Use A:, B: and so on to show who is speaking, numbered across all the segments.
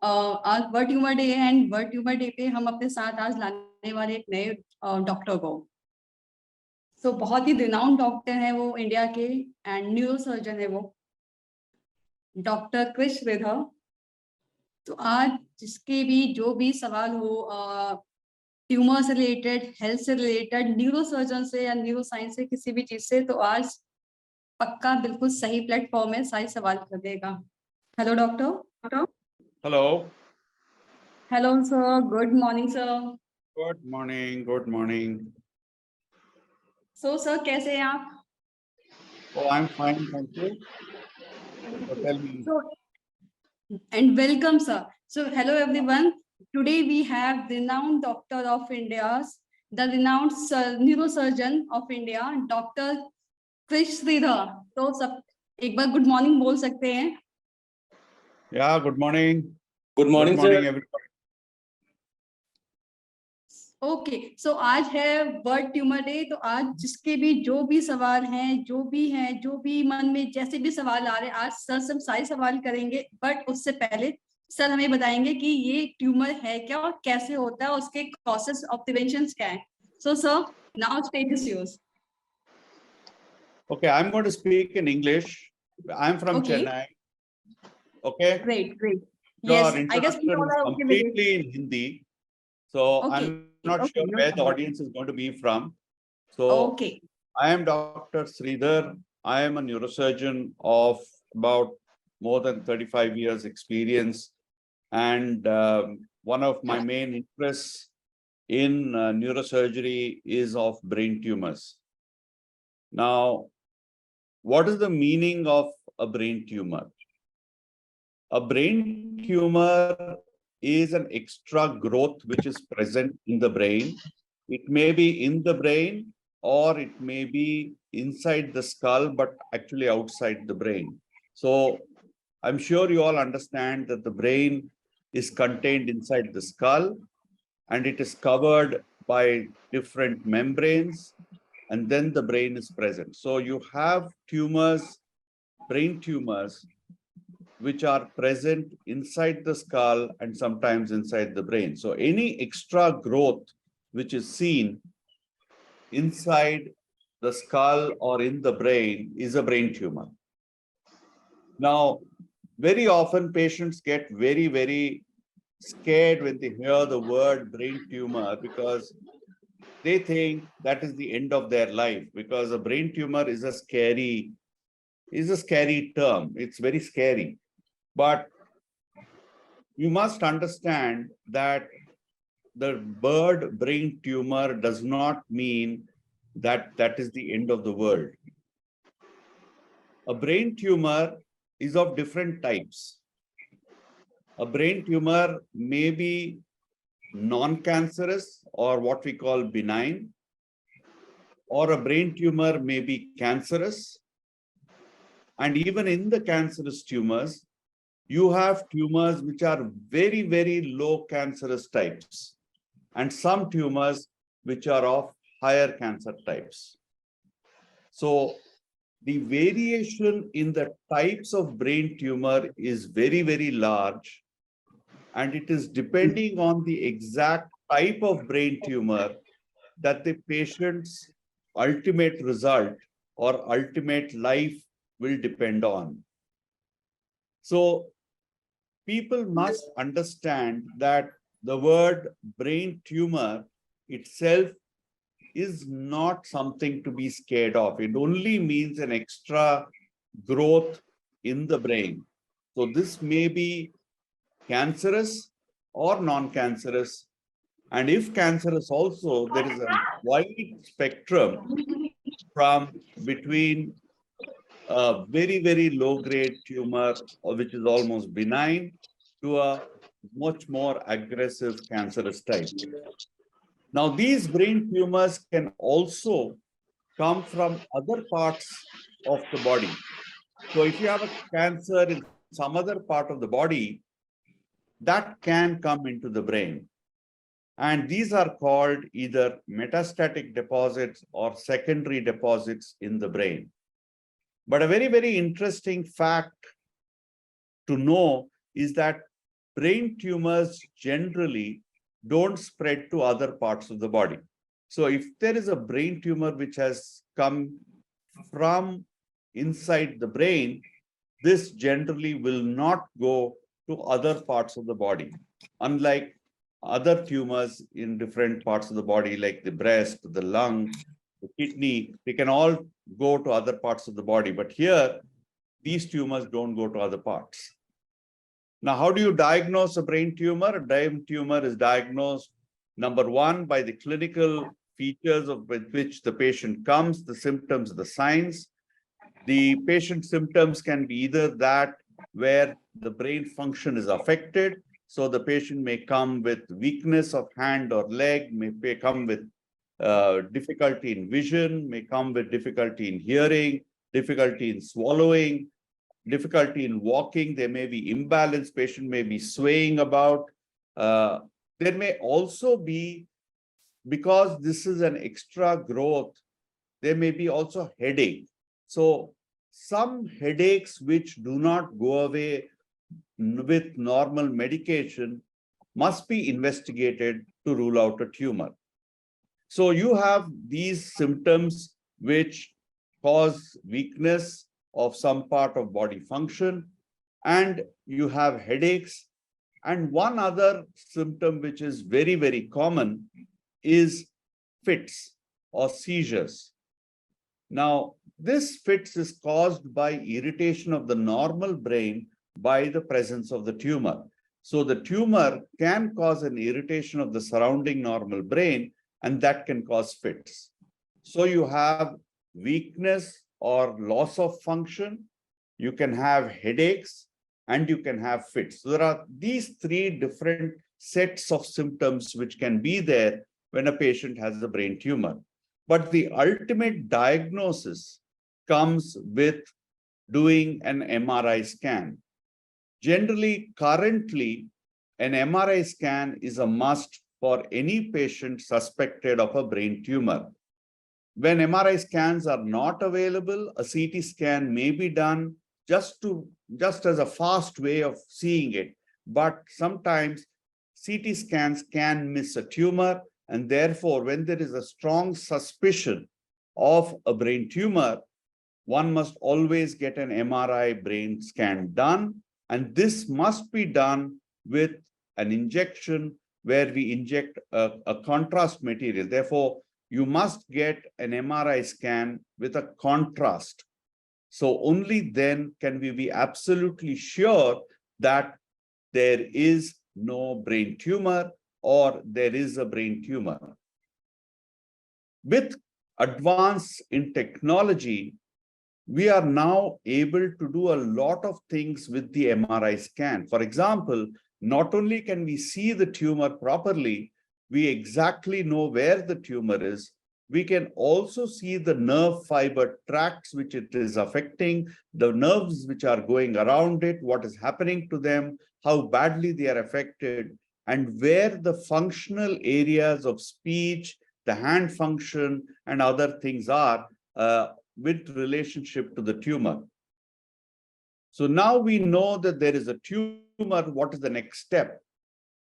A: आज world tumour day है and world tumour day पे हम अपने साथ आज लाने वाले एक नए डॉक्टर को। सो बहुत ही रिनाउंड डॉक्टर है वो इंडिया के एंड न्यूरो सर्जन है वो डॉक्टर क्रिश श्रीधर। तो आज जिसके भी जो भी सवाल हो ट्यूमर से रिलेटेड, हेल्थ से रिलेटेड, न्यूरो सर्जन से या न्यूरो साइंस से, किसी भी चीज से, तो आज पक्का बिल्कुल सही प्लेटफॉर्म है, सारे सवाल कर देगा। Hello doctor.
B: Hello.
A: Hello sir, good morning sir.
B: Good morning, good morning.
A: So sir कैसे हैं आप?
B: Oh, I'm fine, thank you. So tell me.
A: So, and welcome sir. So hello everyone. Today we have renowned doctor of India, the renowned neurosurgeon of India, Dr. Krish Sridhar. तो सब एक बार good morning बोल सकते हैं?
B: Yeah, good morning.
C: Good morning,
B: Good morning,
C: sir.
B: everybody.
A: Okay, so आज है world tumour day. तो आज जिसके भी जो भी सवाल हैं, जो भी मन में जैसे भी सवाल आ रहे हैं, आज सर सब सारे सवाल करेंगे। बट उससे पहले सर हमें बताएंगे कि ये ट्यूमर है क्या और कैसे होता है, उसके कॉजेस ऑफ प्रिवेंशन क्या है। So sir, now stage is yours.
B: Okay, I'm going to speak in English. I'm from
A: Okay.
B: Chennai. Okay.
A: Great.
B: Your
A: Yes, I guess we
B: introduction
A: all
B: is
A: are okay with it.
B: completely in Hindi. So
A: Okay.
B: I'm not
A: Okay,
B: sure
A: no
B: where the
A: problem.
B: audience is going to be from. So
A: Okay.
B: I am Dr. Sridhar. I am a neurosurgeon of about more than 35 years experience. And one of my main interests in neurosurgery is of brain tumors. Now, what is the meaning of a brain tumor? A brain tumor is an extra growth which is present in the brain. It may be in the brain or it may be inside the skull, but actually outside the brain. So I'm sure you all understand that the brain is contained inside the skull and it is covered by different membranes, and then the brain is present. So you have tumors, brain tumors, which are present inside the skull and sometimes inside the brain. So any extra growth which is seen inside the skull or in the brain is a brain tumor. Now, very often patients get very, very scared when they hear the word brain tumor, because they think that is the end of their life, because a brain tumor is a scary term. It's very scary. But you must understand that the word brain tumor does not mean that that is the end of the world. A brain tumor is of different types. A brain tumor may be non-cancerous or what we call benign, or a brain tumor may be cancerous. And even in the cancerous tumors, you have tumors which are very, very low cancerous types, and some tumors which are of higher cancer types. So the variation in the types of brain tumor is very, very large, and it is depending on the exact type of brain tumor that the patient's ultimate result or ultimate life will depend on. So people must understand that the word brain tumor itself is not something to be scared of. It only means an extra growth in the brain. So this may be cancerous or non-cancerous. And if cancerous also, there is a wide spectrum from between a very, very low-grade tumor, which is almost benign, to a much more aggressive cancerous type. Now, these brain tumors can also come from other parts of the body. So if you have a cancer in some other part of the body, that can come into the brain. And these are called either metastatic deposits or secondary deposits in the brain. But a very, very interesting fact to know is that brain tumors generally don't spread to other parts of the body. So if there is a brain tumor which has come from inside the brain, this generally will not go to other parts of the body, unlike other tumors in different parts of the body, like the breast, the lung, the kidney. They can all go to other parts of the body. But here, these tumors don't go to other parts. Now, how do you diagnose a brain tumor? A brain tumor is diagnosed, number one, by the clinical features of with which the patient comes, the symptoms, the signs. The patient symptoms can be either that where the brain function is affected. So the patient may come with weakness of hand or leg, may come with difficulty in vision, may come with difficulty in hearing, difficulty in swallowing, difficulty in walking. There may be imbalance, patient may be swaying about. There may also be, because this is an extra growth, there may be also headache. So some headaches which do not go away with normal medication must be investigated to rule out a tumor. So you have these symptoms which cause weakness of some part of body function, and you have headaches. And one other symptom which is very, very common is fits or seizures. Now, this fits is caused by irritation of the normal brain by the presence of the tumor. So the tumor can cause an irritation of the surrounding normal brain, and that can cause fits. So you have weakness or loss of function, you can have headaches, and you can have fits. So there are these three different sets of symptoms which can be there when a patient has a brain tumor. But the ultimate diagnosis comes with doing an MRI scan. Generally, currently, an MRI scan is a must for any patient suspected of a brain tumor. When MRI scans are not available, a CT scan may be done just as a fast way of seeing it. But sometimes CT scans can miss a tumor, and therefore, when there is a strong suspicion of a brain tumor, one must always get an MRI brain scan done. And this must be done with an injection where we inject a contrast material. Therefore, you must get an MRI scan with a contrast. So only then can we be absolutely sure that there is no brain tumor or there is a brain tumor. With advance in technology, we are now able to do a lot of things with the MRI scan. For example, not only can we see the tumor properly, we exactly know where the tumor is. We can also see the nerve fiber tracts which it is affecting, the nerves which are going around it, what is happening to them, how badly they are affected, and where the functional areas of speech, the hand function, and other things are with relationship to the tumor. So now we know that there is a tumor. What is the next step?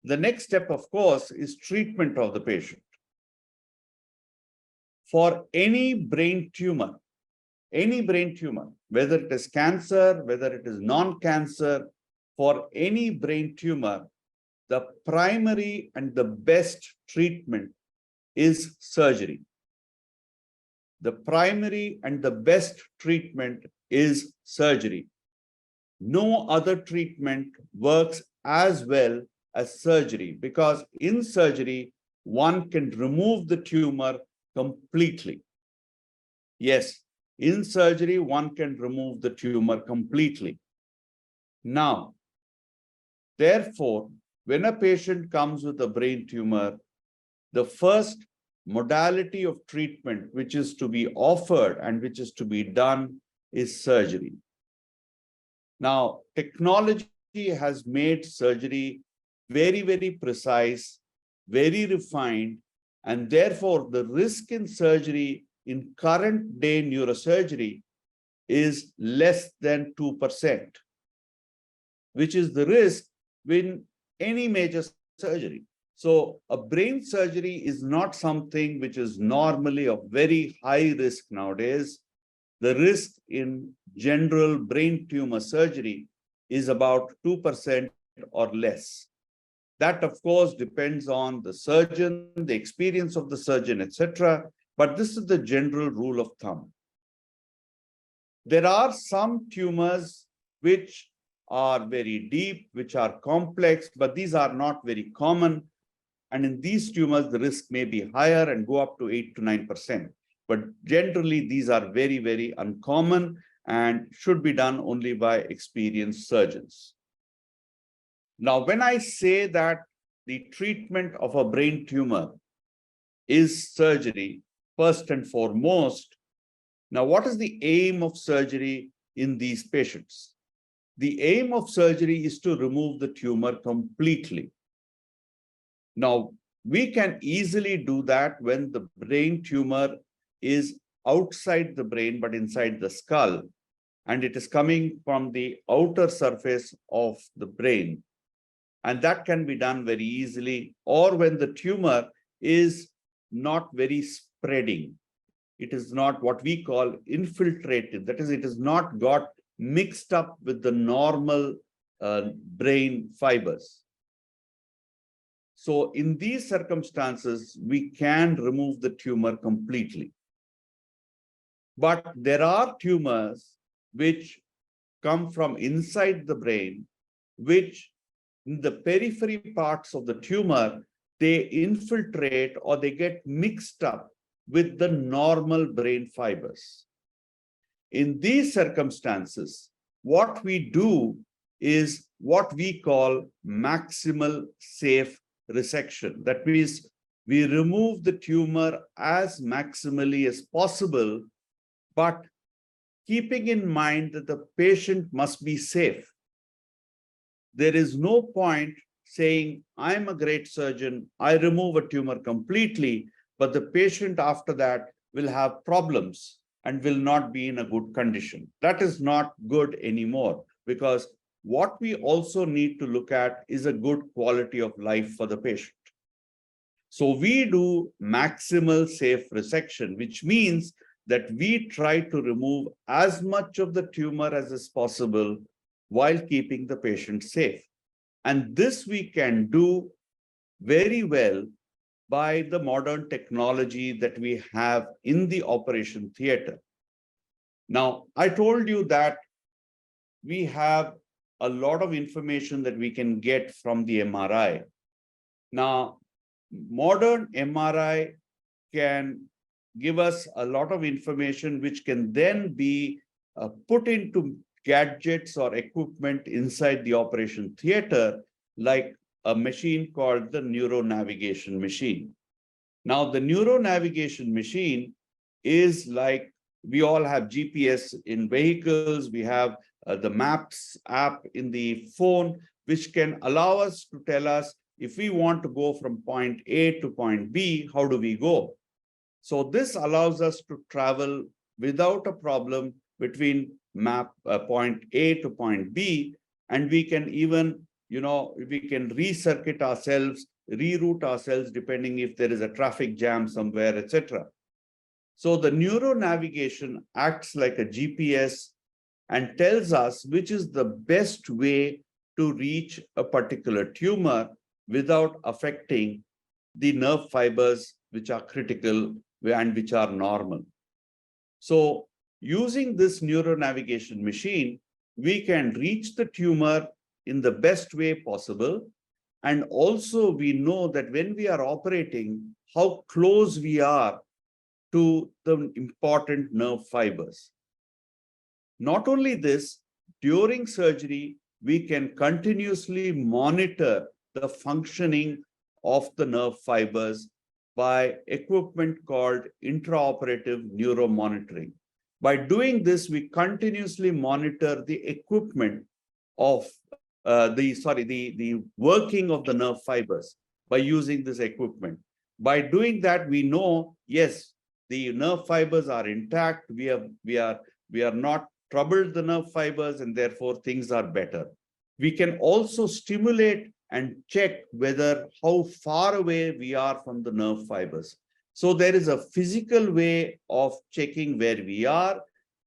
B: The next step, of course, is treatment of the patient. For any brain tumor, whether it is cancer, whether it is non-cancer, for any brain tumor, the primary and the best treatment is surgery. The primary and the best treatment is surgery. No other treatment works as well as surgery, because in surgery, one can remove the tumor completely. Yes, in surgery, one can remove the tumor completely. Now, therefore, when a patient comes with a brain tumor, the first modality of treatment which is to be offered and which is to be done is surgery. Now, technology has made surgery very, very precise, very refined, and therefore the risk in surgery in current day neurosurgery is less than 2%, which is the risk when any major surgery. So a brain surgery is not something which is normally of very high risk nowadays. The risk in general brain tumor surgery is about 2% or less. That, of course, depends on the surgeon, the experience of the surgeon, etc. But this is the general rule of thumb. There are some tumors which are very deep, which are complex, but these are not very common. And in these tumors, the risk may be higher and go up to 8 to 9%. But generally, these are very, very uncommon and should be done only by experienced surgeons. Now, when I say that the treatment of a brain tumor is surgery, first and foremost, now what is the aim of surgery in these patients? The aim of surgery is to remove the tumor completely. Now, we can easily do that when the brain tumor is outside the brain, but inside the skull, and it is coming from the outer surface of the brain. And that can be done very easily, or when the tumor is not very spreading. It is not what we call infiltrated. That is, it is not got mixed up with the normal brain fibers. So in these circumstances, we can remove the tumor completely. But there are tumors which come from inside the brain, which in the periphery parts of the tumor, they infiltrate or they get mixed up with the normal brain fibers. In these circumstances, what we do is what we call maximal safe resection. That means we remove the tumor as maximally as possible, but keeping in mind that the patient must be safe. There is no point saying, I'm a great surgeon, I remove a tumor completely, but the patient after that will have problems and will not be in a good condition. That is not good anymore, because what we also need to look at is a good quality of life for the patient. So we do maximal safe resection, which means that we try to remove as much of the tumor as is possible while keeping the patient safe. And this we can do very well by the modern technology that we have in the operation theater. Now, I told you that we have a lot of information that we can get from the MRI. Now, modern MRI can give us a lot of information which can then be put into gadgets or equipment inside the operation theater, like a machine called the neuronavigation machine. Now, the neuronavigation machine is like, we all have GPS in vehicles, we have the Maps app in the phone, which can allow us to tell us if we want to go from point A to point B, how do we go? So this allows us to travel without a problem between point A to point B, and we can even, we can recircuit ourselves, reroute ourselves, depending if there is a traffic jam somewhere, etc. So the neuronavigation acts like a GPS and tells us which is the best way to reach a particular tumor without affecting the nerve fibers which are critical and which are normal. So using this neuronavigation machine, we can reach the tumor in the best way possible. And also we know that when we are operating, how close we are to the important nerve fibers. Not only this, during surgery, we can continuously monitor the functioning of the nerve fibers by equipment called intraoperative neuromonitoring. By doing this, we continuously monitor the equipment of the working of the nerve fibers by using this equipment. By doing that, we know, yes, the nerve fibers are intact. We are not troubled the nerve fibers, and therefore things are better. We can also stimulate and check whether how far away we are from the nerve fibers. So there is a physical way of checking where we are,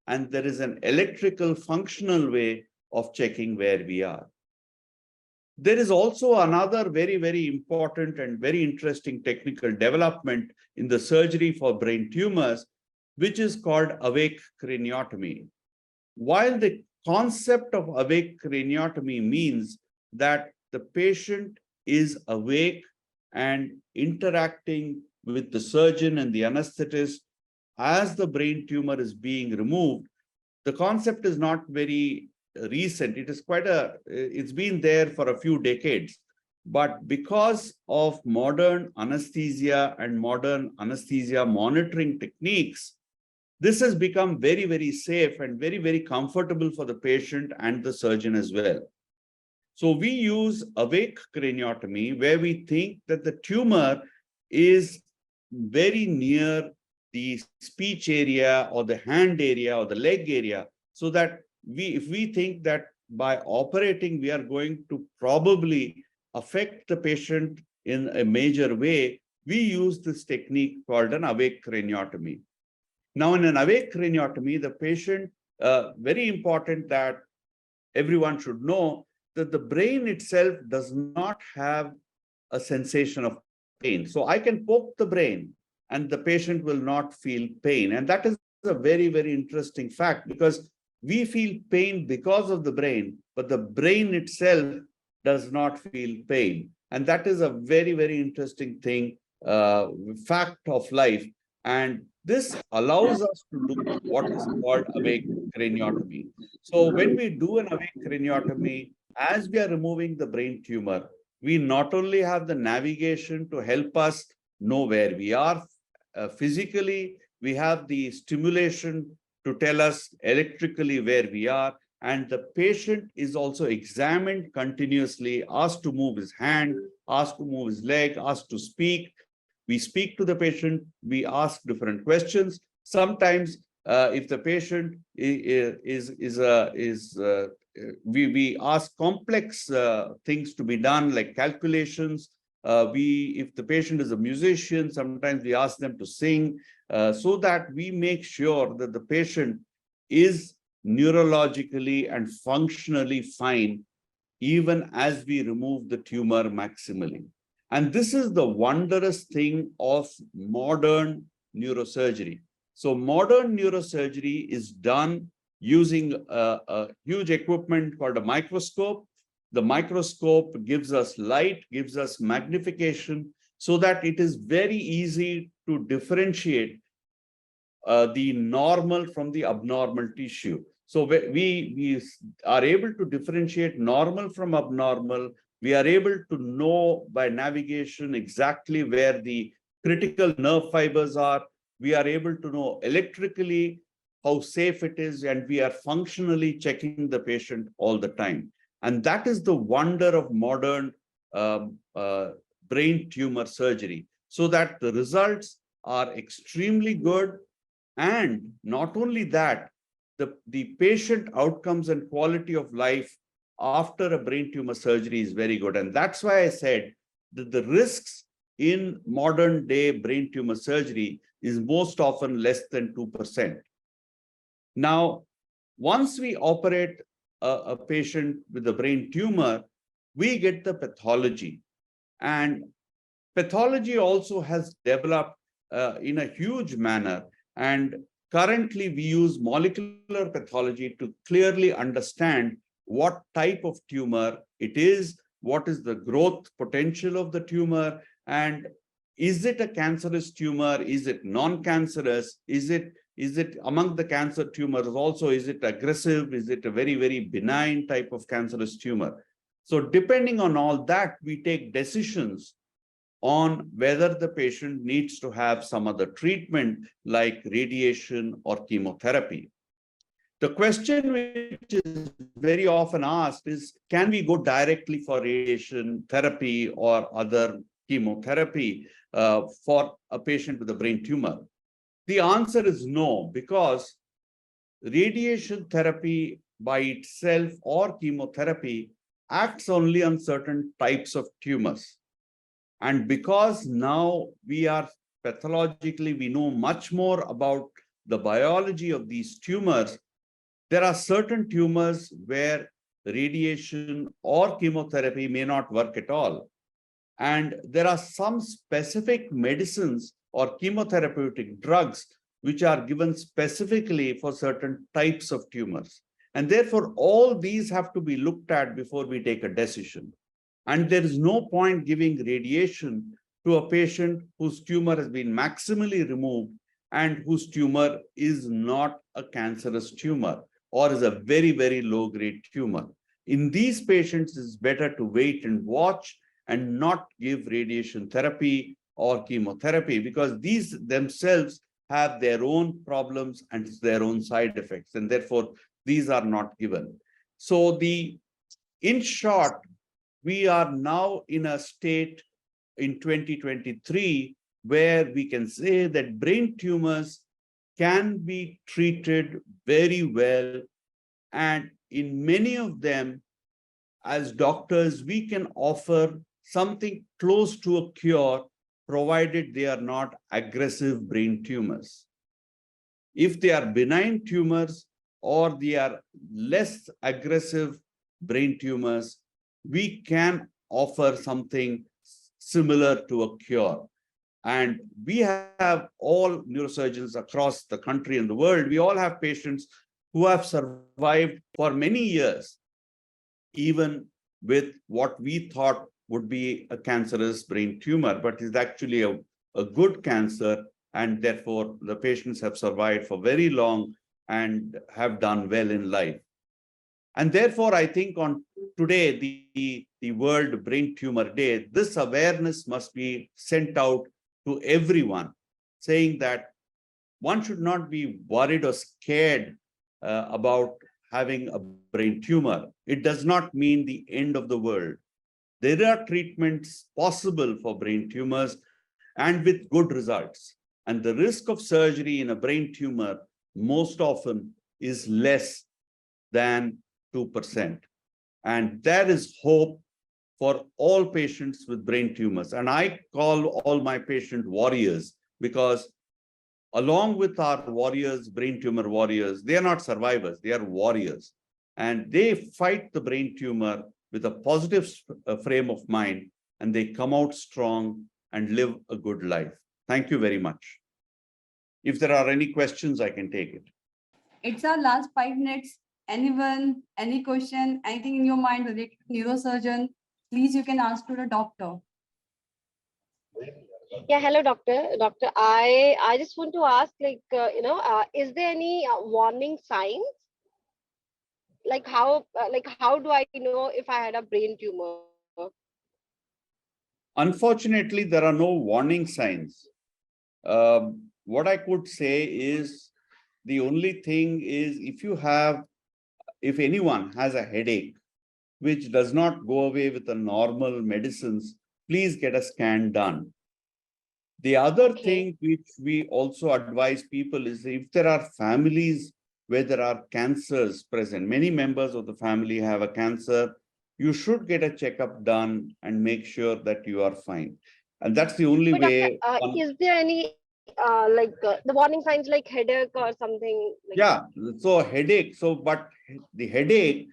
B: and there is an electrical functional way of checking where we are. There is also another very, very important and very interesting technical development in the surgery for brain tumors, which is called awake craniotomy. While the concept of awake craniotomy means that the patient is awake and interacting with the surgeon and the anesthetist as the brain tumor is being removed, the concept is not very recent. It is it's been there for a few decades. But because of modern anesthesia and modern anesthesia monitoring techniques, this has become very, very safe and very, very comfortable for the patient and the surgeon as well. So we use awake craniotomy, where we think that the tumor is very near the speech area or the hand area or the leg area, so that if we think that by operating, we are going to probably affect the patient in a major way, we use this technique called an awake craniotomy. Now, in an awake craniotomy, the patient, very important that everyone should know that the brain itself does not have a sensation of pain. So I can poke the brain and the patient will not feel pain. And that is a very, very interesting fact, because we feel pain because of the brain, but the brain itself does not feel pain. And that is a very, very interesting thing, fact of life. And this allows us to do what is called awake craniotomy. So when we do an awake craniotomy, as we are removing the brain tumor, we not only have the navigation to help us know where we are physically, we have the stimulation to tell us electrically where we are, and the patient is also examined continuously, asked to move his hand, asked to move his leg, asked to speak. We speak to the patient, we ask different questions. Sometimes if the patient we ask complex things to be done, like calculations. If the patient is a musician, sometimes we ask them to sing, so that we make sure that the patient is neurologically and functionally fine, even as we remove the tumor maximally. And this is the wondrous thing of modern neurosurgery. So modern neurosurgery is done using a huge equipment called a microscope. The microscope gives us light, gives us magnification, so that it is very easy to differentiate the normal from the abnormal tissue. So we are able to differentiate normal from abnormal. We are able to know by navigation exactly where the critical nerve fibers are. We are able to know electrically how safe it is, and we are functionally checking the patient all the time. And that is the wonder of modern brain tumor surgery, so that the results are extremely good. And not only that, the patient outcomes and quality of life after a brain tumor surgery is very good. And that's why I said that the risks in modern day brain tumor surgery is most often less than 2%. Now, once we operate a patient with a brain tumor, we get the pathology. And pathology also has developed in a huge manner. And currently, we use molecular pathology to clearly understand what type of tumor it is, what is the growth potential of the tumor, and is it a cancerous tumor? Is it non-cancerous? Is it among the cancer tumors also, is it aggressive? Is it a very, very benign type of cancerous tumor? So depending on all that, we take decisions on whether the patient needs to have some other treatment like radiation or chemotherapy. The question which is very often asked is, can we go directly for radiation therapy or other chemotherapy for a patient with a brain tumor? The answer is no, because radiation therapy by itself or chemotherapy acts only on certain types of tumors. And because now we are pathologically, we know much more about the biology of these tumors, there are certain tumors where radiation or chemotherapy may not work at all. And there are some specific medicines or chemotherapeutic drugs which are given specifically for certain types of tumors. And therefore, all these have to be looked at before we take a decision. And there is no point giving radiation to a patient whose tumor has been maximally removed and whose tumor is not a cancerous tumor or is a very, very low-grade tumor. In these patients, it's better to wait and watch and not give radiation therapy or chemotherapy, because these themselves have their own problems and their own side effects, and therefore these are not given. So in short, we are now in a state in 2023 where we can say that brain tumors can be treated very well, and in many of them, as doctors, we can offer something close to a cure, provided they are not aggressive brain tumors. If they are benign tumors or they are less aggressive brain tumors, we can offer something similar to a cure. And we have all neurosurgeons across the country and the world, we all have patients who have survived for many years, even with what we thought would be a cancerous brain tumor, but is actually a good cancer, and therefore the patients have survived for very long and have done well in life. And therefore, I think on today, the World Brain Tumor Day, this awareness must be sent out to everyone, saying that one should not be worried or scared about having a brain tumor. It does not mean the end of the world. There are treatments possible for brain tumors and with good results. And the risk of surgery in a brain tumor most often is less than 2%. And there is hope for all patients with brain tumors. And I call all my patient warriors, because along with our warriors, brain tumor warriors, they are not survivors, they are warriors. And they fight the brain tumor with a positive frame of mind, and they come out strong and live a good life. Thank you very much. If there are any questions, I can take it.
A: It's our last 5 minutes. Anyone, any question, anything in your mind related to neurosurgeon, please you can ask to the doctor.
C: Yeah, hello, doctor. Doctor, I just want to ask, like, is there any warning signs? Like how do I know if I had a brain tumor?
B: Unfortunately, there are no warning signs. What I could say is, the only thing is, if anyone has a headache, which does not go away with the normal medicines, please get a scan done. The other thing which we also advise people is, if there are families where there are cancers present, many members of the family have a cancer, you should get a checkup done and make sure that you are fine. And that's the only way.
C: Is there any the warning signs like headache or something? Like
B: yeah, so headache. But the headache,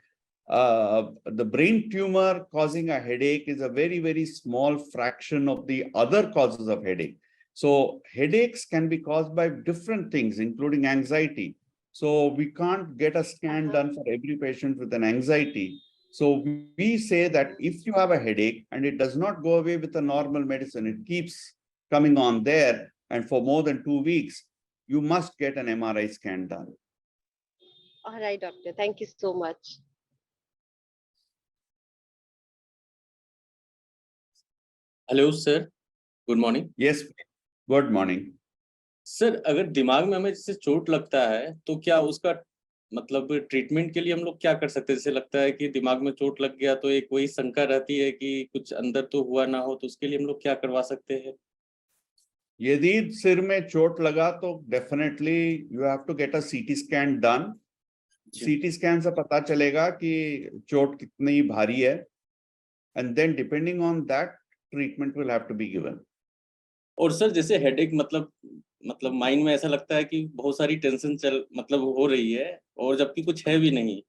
B: the brain tumor causing a headache is a very, very small fraction of the other causes of headache. So headaches can be caused by different things, including anxiety. So we can't get a scan done for every patient with an anxiety. So we say that if you have a headache and it does not go away with a normal medicine, it keeps coming on there, and for more than 2 weeks, you must get an MRI scan done.
C: All right, doctor. Thank you so much.
D: Hello sir, good morning.
B: Yes, good morning.
D: Sir, अगर दिमाग में हमें जैसे चोट लगता है तो क्या उसका मतलब ट्रीटमेंट के लिए हम लोग क्या कर सकते हैं? जैसे लगता है कि दिमाग में चोट लग गया तो एक वही शंका रहती है कि कुछ अंदर तो हुआ ना हो, तो उसके लिए हम लोग क्या करवा सकते हैं?
B: यदि सिर में चोट लगा तो definitely you have to get a CT scan done, CT scan से पता चलेगा कि चोट कितनी भारी है, and then depending on that, treatment will have to be given.
D: और सर जैसे हेडेक मतलब माइंड में ऐसा लगता है कि बहुत सारी टेंशन हो रही है और जबकि कुछ है भी नहीं,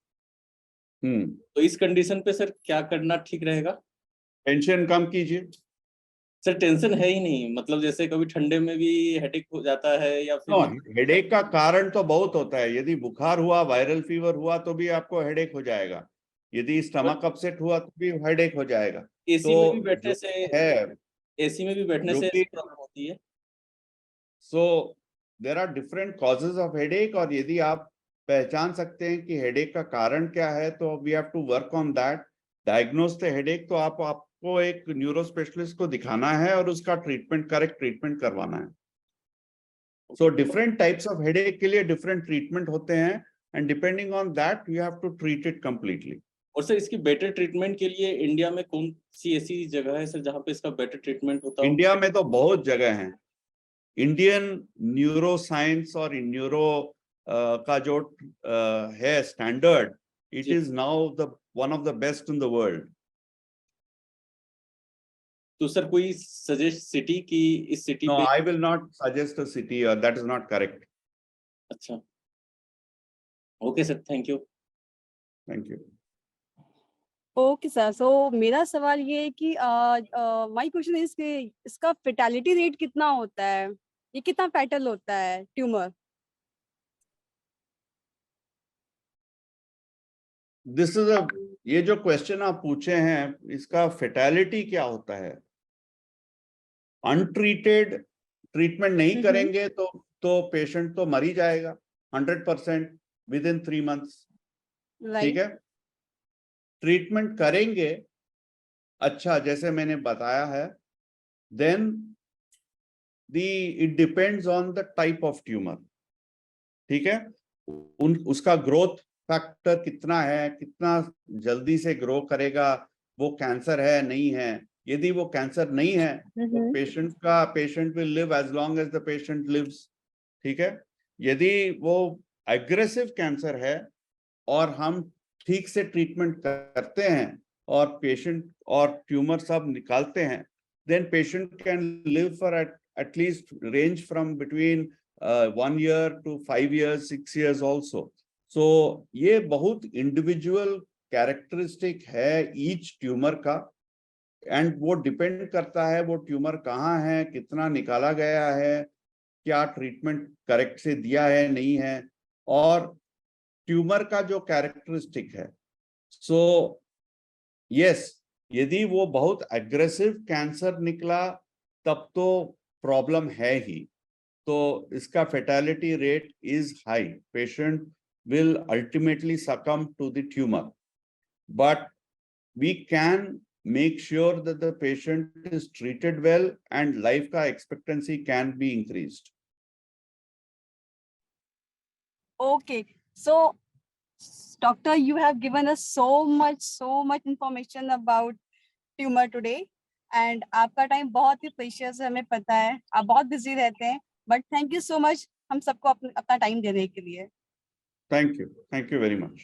D: तो इस कंडीशन पे सर क्या करना ठीक रहेगा?
B: टेंशन कम कीजिए।
D: सर टेंशन है ही नहीं, मतलब जैसे कभी ठंडे में भी हेडेक हो जाता है या फिर
B: हेडेक का कारण तो बहुत होता है। यदि बुखार हुआ, वायरल फीवर हुआ तो भी आपको हेडेक हो जाएगा। यदि स्टमक अपसेट हुआ तो भी हेडेक हो जाएगा।
D: एसी में भी बैठने से
B: है,
D: एसी में भी बैठने से प्रॉब्लम होती है।
B: So there are different causes of headache, और यदि आप पहचान सकते हैं कि हेडेक का कारण क्या है तो we have to work on that, diagnose the headache. तो आपको एक न्यूरो स्पेशलिस्ट को दिखाना है और उसका ट्रीटमेंट, करेक्ट ट्रीटमेंट करवाना है। So different types of headache के लिए different treatment होते हैं, and depending on that you have to treat it completely.
D: और सर इसकी बेटर ट्रीटमेंट के लिए इंडिया में कौन सी ऐसी जगह है सर जहाँ पे इसका बेटर ट्रीटमेंट होता है?
B: इंडिया में तो बहुत जगह हैं। इंडियन न्यूरो साइंस और न्यूरो का जो है standard, it is now the one of the best in the world.
D: तो सर कोई सजेस्ट सिटी की इस सिटी
B: No,
D: पे?
B: I will not suggest a city, or that is not correct.
D: अच्छा, okay sir, thank you.
B: Thank you.
A: Okay sir, so मेरा सवाल ये है कि माय क्वेश्चन इज कि इसका फेटालिटी रेट कितना होता है, ये कितना फैटल होता है ट्यूमर?
B: दिस इज अ, ये जो क्वेश्चन आप पूछे हैं, इसका फेटालिटी क्या होता है? अनट्रीटेड, ट्रीटमेंट नहीं करेंगे तो पेशेंट तो मर ही जाएगा 100% विद इन 3 months। ठीक है, ट्रीटमेंट करेंगे अच्छा, जैसे मैंने बताया है, then it depends on the type of tumour. ठीक है, उसका ग्रोथ फैक्टर कितना है, कितना जल्दी से ग्रो करेगा, वो कैंसर है नहीं है। यदि वो कैंसर नहीं है तो patient will live as long as the patient lives. ठीक है, यदि वो एग्रेसिव कैंसर है और हम ठीक से ट्रीटमेंट करते हैं और पेशेंट और ट्यूमर सब निकालते हैं, then patient can live for at least range from between 1 year to 5 years, 6 years also. So ये बहुत इंडिविजुअल कैरेक्टरिस्टिक है ईच ट्यूमर का, एंड वो डिपेंड करता है वो ट्यूमर कहाँ है, कितना निकाला गया है, क्या ट्रीटमेंट करेक्ट से दिया है नहीं है, और ट्यूमर का जो कैरेक्टरिस्टिक है। सो यस, यदि वो बहुत एग्रेसिव कैंसर निकला तब तो प्रॉब्लम है ही, तो इसका fatality rate is high. Patient will ultimately succumb to the tumor, but we can make sure that the patient is treated well and life ka expectancy can be increased.
A: Okay, so doctor, you have given us so much information about tumor today, and आपका time बहुत ही precious है, हमें पता है आप बहुत busy रहते हैं, but thank you so much हम सबको अपना टाइम देने के लिए।
B: Thank you very much.